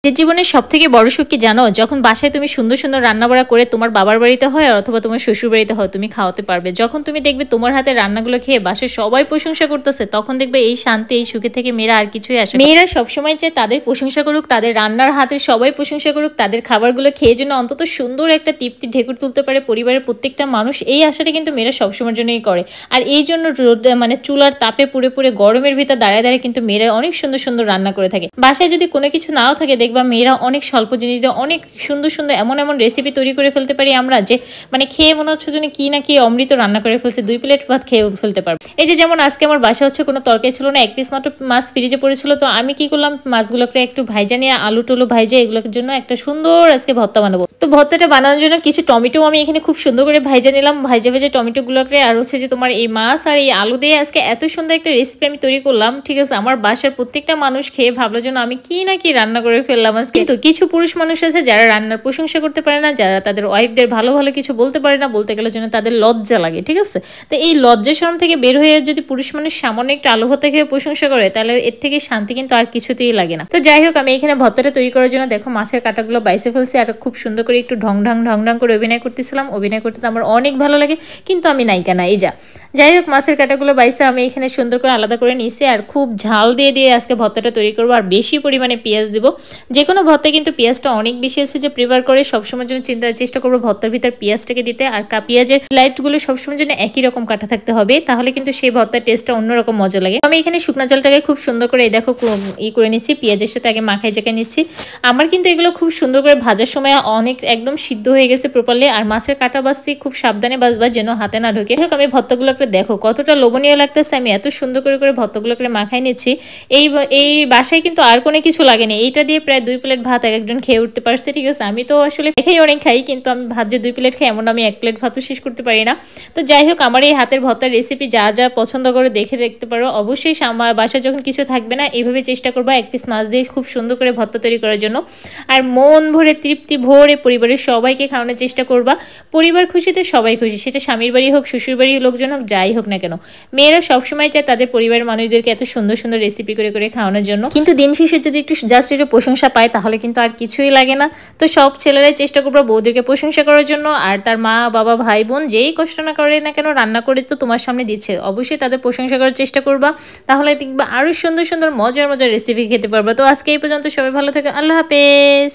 নিজের জীবনের সবথেকে বড় সুখ কি জানো? যখন বাসায় তুমি সুন্দর, সুন্দর রান্না-বাড়া করে তোমার বাবার বাড়িতে হয় আর অথবা তোমার শ্বশুর বাড়িতে হয় তুমি খাওয়াতে পারবে। যখন তুমি দেখবে তোমার হাতের রান্নাগুলো খেয়ে বাসায় সবাই প্রশংসা করতেছে, তখন দেখবে এই শান্তি, এই সুখে থেকে মেয়েরা আর কিছুই আশা করে না। মেয়েরা সবসময় চায় তাদের প্রশংসা করুক, তাদের রান্নার হাতের সবাই প্রশংসা করুক, তাদের খাবারগুলো খেয়ে যেন অন্তত সুন্দর একটা তৃপ্তির ঢেকুর তুলতে পারে পরিবারের প্রত্যেকটা মানুষ। এই আশাটা কিন্তু মেয়েরা সবসময়ের জন্যই করে। আর এইজন্য মানে চুলার তাপে পুড়ে, পুড়ে গরমের ভিতর দাঁড়ায়, দাঁড়ায় কিন্তু মেয়েরা অনেক সুন্দর, সুন্দর রান্না করে থাকে। বাসায় যদি কোনো কিছু নাও থাকে দেখবা মেয়েরা অনেক স্বল্প জিনিস দিয়ে অনেক সুন্দর, সুন্দর এমন, এমন রেসিপি তৈরি করে ফেলতে পারি আমরা যে মানে খেয়ে মনে হচ্ছে যেন কি না কি অমৃত রান্না করে ফেলছে। ২ প্লেট ভাত খেয়ে ফেলতে পারবো। এই যে যেমন আজকে আমার বাসায় হচ্ছে কোনো তরকারি ছিল না, ১ পিস মাত্র মাছ ফ্রিজে পড়েছিল। তো আমি কি করলাম, মাছগুলোকে একটু ভাইজা নিয়ে আলু-টালু ভাইজা এগুলোর জন্য একটা সুন্দর আজকে ভর্তা বানাবো। তো ভর্তাটা বানানোর জন্য কিছু টমেটো আমি এখানে খুব সুন্দর করে ভাইজা নিলাম। ভাইজা ভেজে টমেটোগুলোকে আর হচ্ছে যে তোমার এই মাছ আর এই আলু দিয়ে আজকে এত সুন্দর একটা রেসিপি আমি তৈরি করলাম। ঠিক আছে, আমার বাসার প্রত্যেকটা মানুষ খেয়ে ভাবলো যেন আমি কি না কি রান্না করে ফেললাম আজকে। কিন্তু কিছু পুরুষ মানুষ আছে যারা রান্নার প্রশংসা করতে পারে না, যারা তাদের ওয়াইফদের ভালো ভালো কিছু বলতে পারে না, বলতে গেলে জন্য তাদের লজ্জা লাগে। ঠিক আছে, তো এই লজ্জা শরম থেকে বের হয়ে যদি পুরুষ মানুষ সামান্য একটু আলু ভর্তা খেয়ে প্রশংসা করে, তাহলে এর থেকে শান্তি কিন্তু আর কিছুতেই লাগে না। তো যাই হোক, আমি এখানে ভর্তাটা তৈরি করার জন্য দেখো মাছের কাঁটাগুলো বাইসে ফেলছি আর খুব সুন্দর করে একটু ঢং ঢং ঢং ঢং করে অভিনয় করতেছিলাম। অভিনয় করতে তো আমার অনেক ভালো লাগে, কিন্তু আমি নায়িকা না। এই যাই হোক, মাছের কাঁটাগুলো বাইসে আমি এখানে সুন্দর করে আলাদা করে নিয়েছি আর খুব ঝাল দিয়ে দিয়ে আজকে ভর্তাটা তৈরি করবো। আর বেশি পরিমাণে পেঁয়াজ দেবো। যে কোনো ভর্তায় কিন্তু পেঁয়াজটা অনেক বেশি হচ্ছে যে প্রিফার করে, সবসময়ের জন্য চেষ্টা করবো ভর্তার ভিতর পেঁয়াজটাকে দিতে। আর পেঁয়াজের স্লাইডগুলো সবসময়ের জন্য একই রকম কাটা থাকতে হবে, তাহলে কিন্তু সেই ভর্তার টেস্টটা অন্যরকম মজা লাগে। আমি এখানে শুকনো চালটাকে খুব সুন্দর করে এই দেখো করে নিচ্ছি, পেঁয়াজের সাথে আগে মাখাই জায়গায় নিচ্ছি। আমার কিন্তু এগুলো খুব সুন্দর করে ভাজার সময় অনেক একদম সিদ্ধ হয়ে গেছে প্রপারলি। আর মাছের কাটা বাছছি খুব সাবধানে বাছবা যেন হাতে না ঢোকে। হোক, আমি ভর্তাগুলোকে দেখো কতটা লোভনীয় লাগতেছে। আমি এত সুন্দর করে করে ভর্তাগুলোকে মাখাই নিচ্ছি। এই বাসায় কিন্তু আর কোনো কিছু লাগেনি, এইটা দিয়ে প্রায় 2 প্লেট ভাত এক একজন খেয়ে উঠতে পারছে। ঠিক আছে, আমি তো আসলে খেয়ে অনেক খাই, কিন্তু আমি ভাত যে 2 প্লেট খাই এমন আমি 1 প্লেট ভাতও শেষ করতে পারি না। তো যাই হোক, আমার এই হাতের ভর্তার রেসিপি যা যা পছন্দ করে দেখে রাখতে পারো। অবশ্যই বাসায় যখন কিছু থাকবে না, এইভাবে চেষ্টা করবা 1 পিস মাছ দিয়ে খুব সুন্দর করে ভর্তা তৈরি করার জন্য। আর মন ভরে তৃপ্তি ভরে পরিবারের সবাইকে খাওয়ানোর চেষ্টা করবা। পরিবার খুশিতে সবাই খুশি, সেটা স্বামীর বাড়ি হোক, শ্বশুর বাড়ির লোকজন হোক, যাই হোক না কেন। মেয়েরা সবসময় চায় তাদের পরিবারের মানুষদেরকে এত সুন্দর সুন্দর রেসিপি করে করে খাওয়ানোর জন্য, কিন্তু দিন শেষে যদি একটু জাস্ট একটু প্রশংসা পায় তাহলে কিন্তু আর কিছুই লাগে না। তো সব ছেলেরাই চেষ্টা করবো বউদেরকে প্রশংসা করার জন্য। আর তার মা বাবা ভাই বোন যেই কষ্ট না করে না কেন, রান্না করে তো তোমার সামনে দিচ্ছে, অবশ্যই তাদের প্রশংসা করার চেষ্টা করবা। তাহলে দেখবা আরো সুন্দর সুন্দর মজার মজার রেসিপি খেতে পারবা। তো আজকে এই পর্যন্ত, সবাই ভালো থাকে, আল্লাহ হাফেজ।